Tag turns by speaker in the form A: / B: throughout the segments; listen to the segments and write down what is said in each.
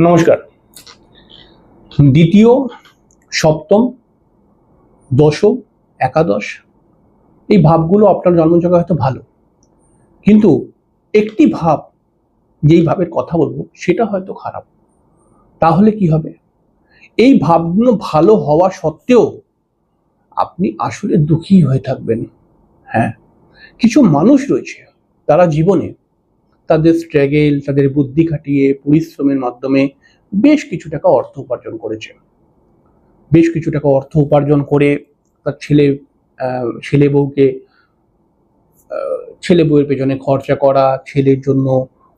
A: নমস্কার। দ্বিতীয়, সপ্তম, দশম, একাদশ এই ভাবগুলো আপনার জন্মছকে হয়তো ভালো, কিন্তু একটি ভাব, যেই ভাবের কথা বলবো সেটা হয়তো খারাপ। তাহলে কি হবে? এই ভাবগুলো ভালো হওয়া সত্ত্বেও আপনি আসলে দুঃখী হয়ে থাকবেন। হ্যাঁ, কিছু মানুষ রয়েছে, তারা জীবনে তাদের স্ট্রাগল, তাদের বুদ্ধি খাটিয়ে পরিশ্রমের মাধ্যমে বেশ কিছু টাকা অর্থ উপার্জন করেছে। বেশ কিছু টাকা অর্থ উপার্জন করে তার ছেলে বউকে ছেলে বউয়ের পেছনে খরচা করা, ছেলের জন্য,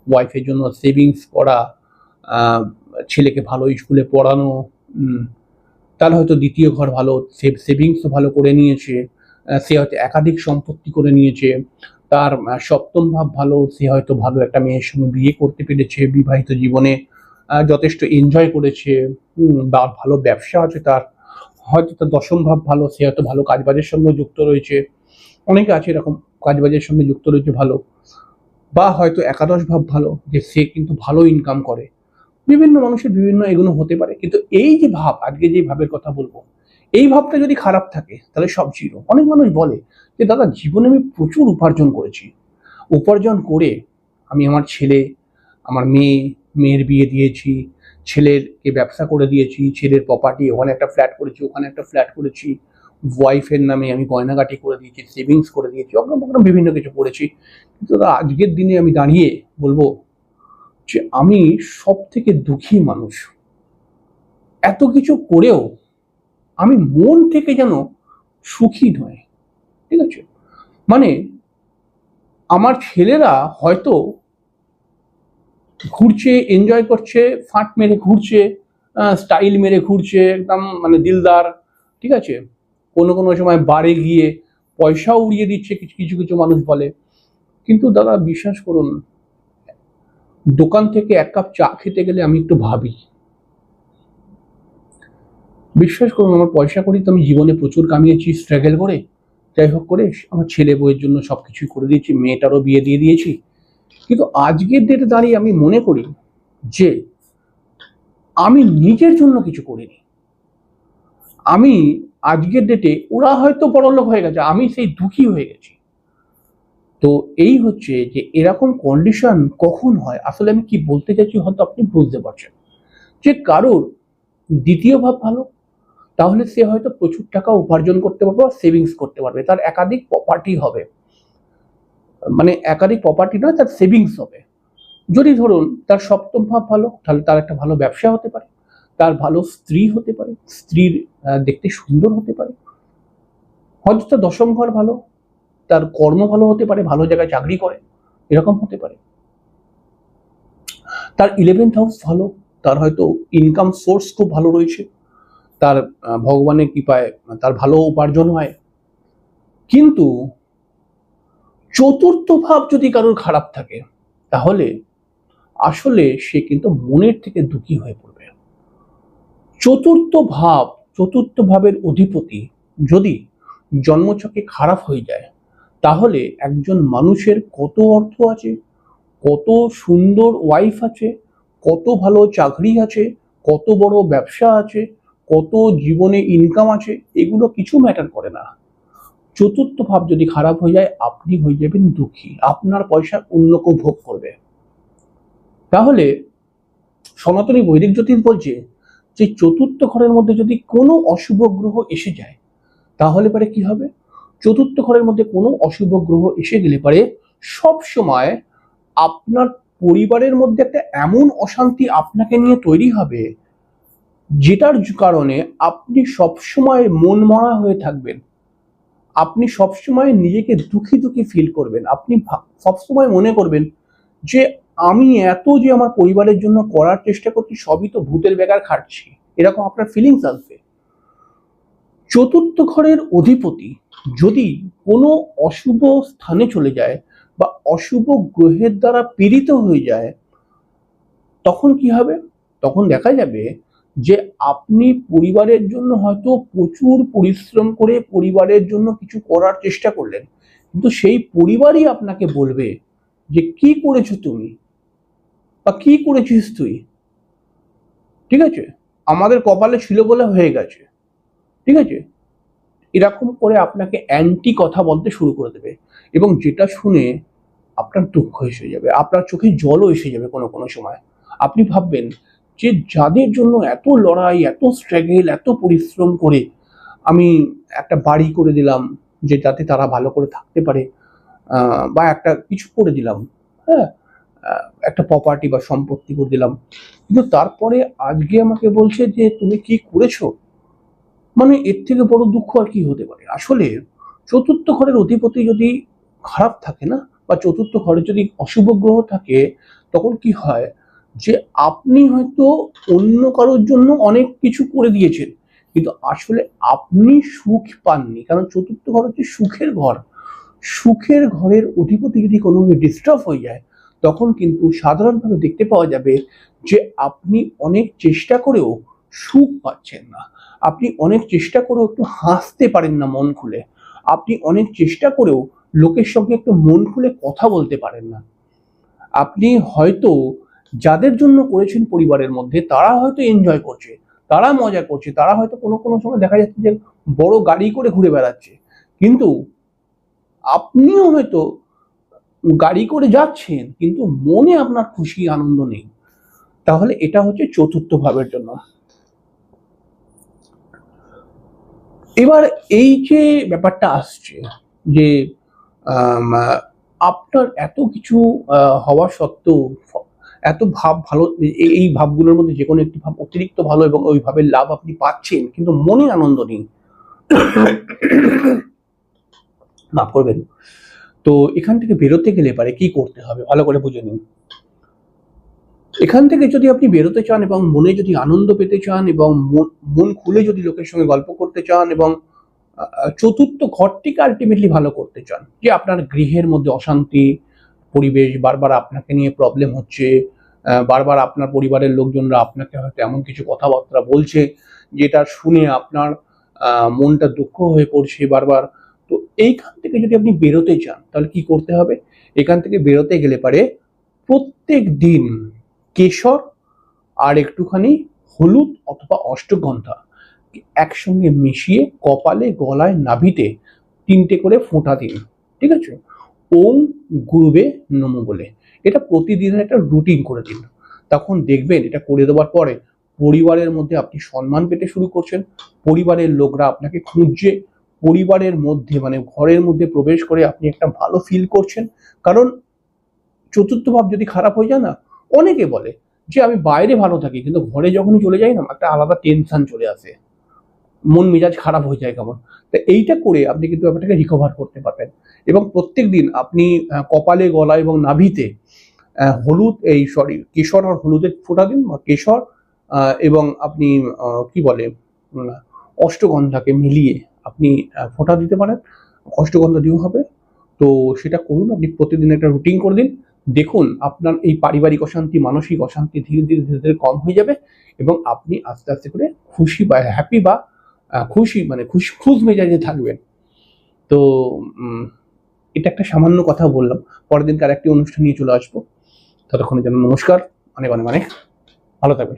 A: ওয়াইফের জন্য সেভিংস করা, ছেলেকে ভালো স্কুলে পড়ানো, তার হয়তো দ্বিতীয় ঘর ভালো, সেভিংসও ভালো করে নিয়েছে, সে হয়তো একাধিক সম্পত্তি করে নিয়েছে, তার সপ্তম ভাব ভালো, সে হয়তো ভালো একটা মেয়ের সঙ্গে বিয়ে করতে পেরেছে, বিবাহিত জীবনে যথেষ্ট এনজয় করেছে, বা ভালো ব্যবসা আছে তার, হয়তো তার দশম ভাব ভালো, সে হয়তো ভালো কাজবাজের সঙ্গে যুক্ত রয়েছে, অনেকে আছে এরকম কাজবাজের সঙ্গে যুক্ত রয়েছে ভালো, বা হয়তো একাদশ ভাব ভালো, যে সে কিন্তু ভালো ইনকাম করে। বিভিন্ন মানুষের বিভিন্ন এগুলো হতে পারে, কিন্তু এই যে ভাব, আজকে যে ভাবের কথা বলবো, এই ভাবটা যদি খারাপ থাকে তাহলে সব জিরো। অনেক মানুষ বলে যে দাদা, জীবনে আমি প্রচুর উপার্জন করেছি, উপার্জন করে আমি আমার ছেলে, আমার মেয়ের বিয়ে দিয়েছি, ছেলেরকে ব্যবসা করে দিয়েছি, ছেলের প্রপার্টি, ওখানে একটা ফ্ল্যাট করেছি, ওখানে একটা ফ্ল্যাট করেছি, ওয়াইফের নামে আমি গয়নাগাটি করে দিয়েছি, সেভিংস করে দিয়েছি, অন্য বিভিন্ন কিছু করেছি। কিন্তু দাদা, আজকের দিনে আমি দাঁড়িয়ে বলবো যে আমি সব থেকে দুঃখী মানুষ। এত কিছু করেও আমি মন থেকে যেন সুখী নয়। ঠিক আছে, মানে আমার ছেলেরা হয়তো ঘুরছে, এনজয় করছে, ফাঁট মেরে ঘুরছে, স্টাইল মেরে ঘুরছে, একদম মানে দিলদার। ঠিক আছে, কোনো কোনো সময় বারে গিয়ে পয়সাও উড়িয়ে দিচ্ছে, কিছু কিছু কিছু মানুষ বলে। কিন্তু দাদা বিশ্বাস করুন, দোকান থেকে এক কাপ চা খেতে গেলে আমি একটু ভাবি। বিশ্বাস করুন, আমার পয়সা করি তো আমি জীবনে প্রচুর কামিয়েছি স্ট্রাগল করে, যাই হোক করে আমার ছেলে বউয়ের জন্য সবকিছুই করে দিয়েছি, মেয়েটারও বিয়ে দিয়ে দিয়েছি। কিন্তু আজকের ডেটে দাঁড়িয়ে আমি মনে করি যে আমি নিজের জন্য কিছু করিনি। আমি আজকের ডেটে, ওরা হয়তো বড়লোক হয়ে গেছে, আমি সেই দুঃখী হয়ে গেছি। তো এই হচ্ছে যে এরকম কন্ডিশন কখন হয়, আসলে আমি কি বলতে চাইছি হয়তো আপনি বুঝতে পারছেন। যে কারোর দ্বিতীয় ভাব ভালো, তাহলে সে হয়তো প্রচুর টাকা উপার্জন করতে পারবে বা সেভিংস করতে পারবে, তার একাধিক প্রপার্টি হবে, মানে একাধিক প্রপার্টি নয়, তার সেভিংস হবে। যদি ধরুন তার সপ্তম ভাব ভালো, তাহলে তার একটা ভালো ব্যবসা হতে পারে, তার ভালো স্ত্রী হতে পারে, স্ত্রীর দেখতে সুন্দর হতে পারে। হয়তো তার দশম ঘর ভালো, তার কর্ম ভালো হতে পারে, ভালো জায়গায় চাকরি করে, এরকম হতে পারে। তার 11th হাউস ভালো, তার হয়তো ইনকাম সোর্স খুব ভালো রয়েছে, তার ভগবানের কৃপায় তার ভালো উপার্জন হয়। কিন্তু চতুর্থ ভাব যদি কারোর খারাপ থাকে, তাহলে আসলে সে কিন্তু মনের থেকে দুঃখী হয়ে পড়বে। চতুর্থ ভাব, চতুর্থ ভাবের অধিপতি যদি জন্মছকে খারাপ হয়ে যায়, তাহলে একজন মানুষের কত অর্থ আছে, কত সুন্দর ওয়াইফ আছে, কত ভালো চাকরি আছে, কত বড় ব্যবসা আছে, কত জীবনে ইনকাম আছে, এগুলো কিছু ম্যাটার করে না। চতুর্থ ভাব যদি খারাপ হয়ে যায়, আপনি হয়ে যাবেন দুঃখী, আপনার পয়সা অন্য কেউ ভোগ করবে। তাহলে সনাতনী বৈদিক জ্যোতিষ বলছে যে চতুর্থ ঘরের মধ্যে যদি কোনো অশুভ গ্রহ এসে যায়, তাহলে পরে কি হবে? চতুর্থ ঘরের মধ্যে কোনো অশুভ গ্রহ এসে গেলে পরে সব সময় আপনার পরিবারের মধ্যে একটা এমন অশান্তি আপনাকে নিয়ে তৈরি হবে, যেটার কারণে আপনি সবসময় মন মরা হয়ে থাকবেন, আপনি সবসময় নিজেকে দুঃখী দুঃখী ফিল করবেন, আপনি সবসময় মনে করবেন যে আমি এত যে আমার পরিবারের জন্য করার চেষ্টা করছি, সবই তো ভূতের বেগার খাটছি, এরকম আপনার ফিলিংস আসবে। চতুর্থ ঘরের অধিপতি যদি কোনো অশুভ স্থানে চলে যায় বা অশুভ গ্রহের দ্বারা পীড়িত হয়ে যায়, তখন কি হবে? তখন দেখা যাবে যে আপনি পরিবারের জন্য হয়তো প্রচুর পরিশ্রম করে পরিবারের জন্য কিছু করার চেষ্টা করলেন, কিন্তু সেই পরিবারই আপনাকে বলবে যে কি করেছো তুমি, বা কি করেছিস তুই, ঠিক আছে, আমাদের কপালে ছিল বলে হয়ে গেছে, ঠিক আছে, এরকম করে আপনাকে অ্যান্টি কথা বলতে শুরু করে দেবে, এবং যেটা শুনে আপনার দুঃখ এসে যাবে, আপনার চোখে জলও এসে যাবে কোনো কোনো সময়। আপনি ভাববেন যে যাদের জন্য এত লড়াই, এত স্ট্রাগল, এত পরিশ্রম করে আমি একটা বাড়ি করে দিলাম যে যাতে তারা ভালো করে থাকতে পারে, বা একটা কিছু করে দিলাম, হ্যাঁ, একটা প্রপার্টি বা সম্পত্তি করে দিলাম, কিন্তু তারপরে আজকে আমাকে বলছে যে তুমি কি করেছো। মানে এর থেকে বড় দুঃখ আর কি হতে পারে। আসলে চতুর্থ ঘরের অধিপতি যদি খারাপ থাকে না, বা চতুর্থ ঘরে যদি অশুভ গ্রহ থাকে, তখন কি হয় যে আপনি হয়তো অন্য কারোর জন্য অনেক কিছু করে দিয়েছেন, কিন্তু আসলে আপনি সুখ পাননি, কারণ চতুর্থ ঘর হচ্ছে সুখের ঘর। সুখের ঘরের অধিপতি যদি কোনোভাবে ডিস্টার্ব হয়ে যায়, তখন কিন্তু সাধারণভাবে দেখতে পাওয়া যাবে যে আপনি অনেক চেষ্টা করেও সুখ পাচ্ছেন না, আপনি অনেক চেষ্টা করেও একটু হাসতে পারেন না মন খুলে, আপনি অনেক চেষ্টা করেও লোকের সঙ্গে একটু মন খুলে কথা বলতে পারেন না। আপনি হয়তো যাদের জন্য করেছেন পরিবারের মধ্যে, তারা হয়তো এনজয় করছে, তারা মজা করছে, তারা হয়তো কোনো কোনো সময় দেখা যাচ্ছে যে বড় গাড়ি করে ঘুরে বেড়াচ্ছে, কিন্তু আপনিও হয়তো গাড়ি করে যাচ্ছেন, কিন্তু মনে আপনার খুশি আনন্দ নেই। তাহলে এটা হচ্ছে চতুর্থ ভাবের জন্য। এবার এই যে ব্যাপারটা আসছে যে আম, আপনার এত কিছু হওয়া সত্ত্বেও এত ভাব ভালো, এই ভাবগুলোর মধ্যে যে কোনো একটি ভাব অতিরিক্ত ভালো এবং ওই ভাবের লাভ আপনি পাচ্ছেন, কিন্তু মনে আনন্দ নেই। মাফ করবেন। তো এখান থেকে বেরোতে গেলে পারে কি করতে হবে ভালো করে বুঝে নিন। এখান থেকে যদি আপনি বেরোতে চান এবং মনে যদি আনন্দ পেতে চান এবং মন খুলে যদি লোকের সঙ্গে গল্প করতে চান এবং চতুর্থ ঘরটিকে আলটিমেটলি ভালো করতে চান, যে আপনার গৃহের মধ্যে অশান্তি পরিবেশ, বারবার আপনাকে নিয়ে প্রবলেম হচ্ছে, বারবার আপনার পরিবারের লোকজনরা আপনাকে হয়তো এমন কিছু কথাবার্তা বলছে যেটা শুনে আপনার মনটা দুঃখ হয়ে পড়ছে বারবার। তো এইখান থেকে যদি আপনি বেরোতে চান, তাহলে কি করতে হবে? এখান থেকে বেরোতে গেলে পারে প্রত্যেক দিন কেশর আর একটুখানি হলুদ অথবা অষ্টগন্ধা একসঙ্গে মিশিয়ে কপালে, গলায়, নাভিতে 3টে করে ফোঁটা দিন, ঠিক আছে, ওম গুরুবে নমঃ বলে। এটা প্রতিদিনের একটা রুটিন করে দিন। তখন দেখবেন এটা করে দেওয়ার পরে পরিবারের মধ্যে আপনি সম্মান পেতে শুরু করছেন, পরিবারের লোকরা আপনাকে খুঁজছে, পরিবারের মধ্যে মানে ঘরের মধ্যে প্রবেশ করে আপনি একটা ভালো ফিল করছেন। কারণ চতুর্থ ভাব যদি খারাপ হয়ে যায় না, অনেকে বলে যে আমি বাইরে ভালো থাকি, কিন্তু ঘরে যখনই চলে যাই না, একটা আলাদা টেনশন চলে আসে, মন মেজাজ খারাপ হয়ে যায় কেমন। তো এইটা করে আপনি কিন্তু ব্যাপারটাকে রিকভার করতে পারবেন। এবং প্রত্যেক দিন আপনি কপালে, গলা এবং নাভিতে হলুদ, এই সরি কেশর আর হলুদের ফোঁটা দিন, বা কেশর এবং আপনি কি বলে অষ্টগন্ধাকে মিলিয়ে আপনি ফোঁটা দিতে পারেন, অষ্টগন্ধা দিয়েও হবে। তো সেটা করুন, আপনি প্রতিদিন একটা রুটিন করে দিন। দেখুন আপনার এই পারিবারিক অশান্তি, মানসিক অশান্তি ধীরে ধীরে ধীরে ধীরে কম হয়ে যাবে, এবং আপনি আস্তে আস্তে করে খুশি বা হ্যাপি বা খুশি মানে খুশ মেজাজে থাকবেন। তো এটা একটা সামান্য কথা বললাম। পরের দিনকার একটি অনুষ্ঠান নিয়ে চলে আসবো। ততক্ষণের জন্য নমস্কার, অনেক অনেক অনেক ভালো থাকবেন।